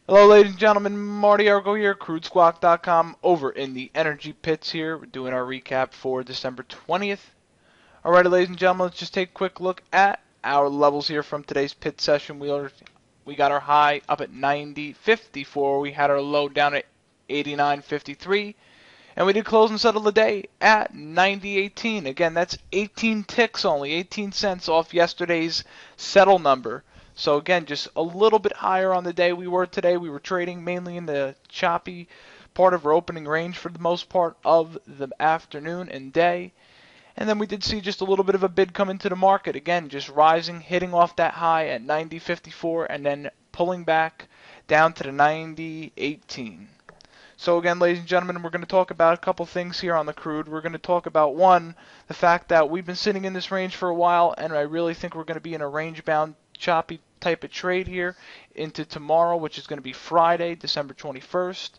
Hello, ladies and gentlemen. Marty Argo here, CrudeSquawk.com, over in the energy pits here. We're doing our recap for December 20th. Alrighty, ladies and gentlemen, let's just take a quick look at our levels here from today's pit session. We got our high up at 90.54. We had our low down at 89.53. And we did close and settle the day at 90.18. Again, that's 18 ticks only, 18 cents off yesterday's settle number. So again, just a little bit higher on the day we were today. We were trading mainly in the choppy part of our opening range for the most part of the afternoon and day. And then we did see just a little bit of a bid come into the market. Again, just rising, hitting off that high at 90.54 and then pulling back down to the 90.18. So again, ladies and gentlemen, we're going to talk about a couple things here on the crude. We're going to talk about, one, the fact that we've been sitting in this range for a while, and I really think we're going to be in a range-bound, choppy type of trade here into tomorrow, which is going to be Friday, December 21st.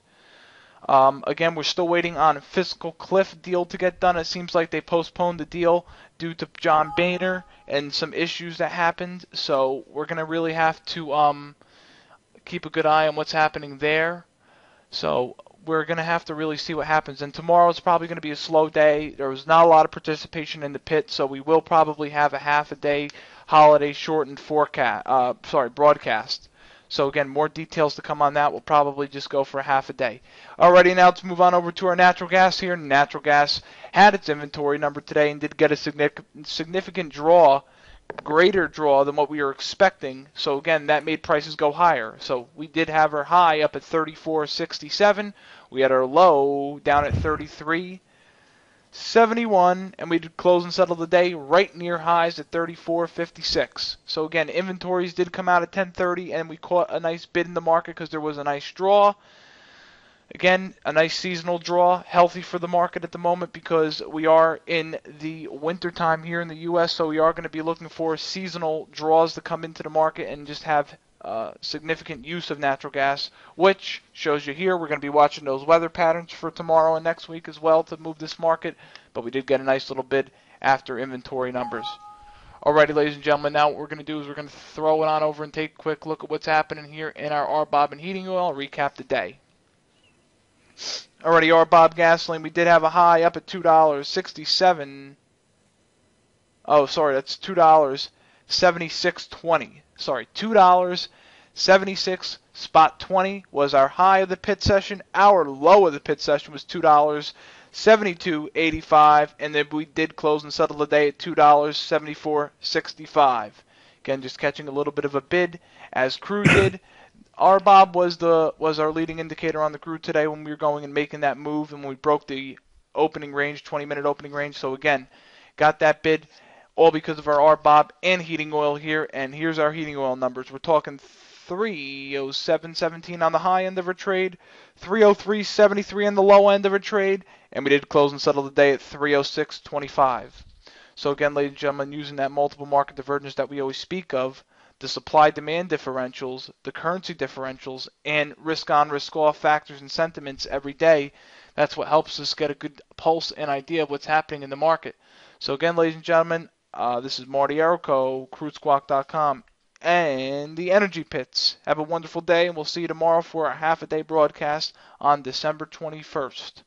Again, we're still waiting on a fiscal cliff deal to get done. It seems like they postponed the deal due to John Boehner and some issues that happened. So we're going to really have to keep a good eye on what's happening there. So we're going to have to really see what happens. And tomorrow is probably going to be a slow day. There was not a lot of participation in the pit, so we will probably have a half a day holiday shortened broadcast. So again, more details to come on that. We'll probably just go for a half a day. Alrighty, now let's move on over to our natural gas here. Natural gas had its inventory number today and did get a significant draw, greater draw than what we were expecting. So again, that made prices go higher. So we did have our high up at 34.67. We had our low down at 33.71, and we did close and settle the day right near highs at 34.56. So again, inventories did come out at 10:30, and we caught a nice bid in the market because there was a nice draw. Again, a nice seasonal draw, healthy for the market at the moment because we are in the winter time here in the U.S., so we are going to be looking for seasonal draws to come into the market and just have significant use of natural gas, which shows you here. We're going to be watching those weather patterns for tomorrow and next week as well to move this market, but we did get a nice little bid after inventory numbers. Alrighty, ladies and gentlemen, now what we're going to do is we're going to throw it on over and take a quick look at what's happening here in our RBOB and heating oil, recap the day. Already, RBOB gasoline, we did have a high up at $2.67. Oh, sorry, that's $2.76.20. Sorry, $2.76 spot 20 was our high of the pit session. Our low of the pit session was $2.72.85, and then we did close and settle the day at $2.74.65. Again, just catching a little bit of a bid as Crude did. RBOB was our leading indicator on the crude today when we were going and making that move, and when we broke the opening range, 20-minute opening range. So again, got that bid all because of our RBOB and heating oil here. And here's our heating oil numbers. We're talking 307.17 on the high end of our trade, 303.73 on the low end of our trade, and we did close and settle the day at 306.25. So again, ladies and gentlemen, using that multiple market divergence that we always speak of, the supply-demand differentials, the currency differentials, and risk-on, risk-off factors and sentiments every day. That's what helps us get a good pulse and idea of what's happening in the market. So again, ladies and gentlemen, this is Marty Erico, CrudeSquawk.com, and the Energy Pits. Have a wonderful day, and we'll see you tomorrow for a half-a-day broadcast on December 21st.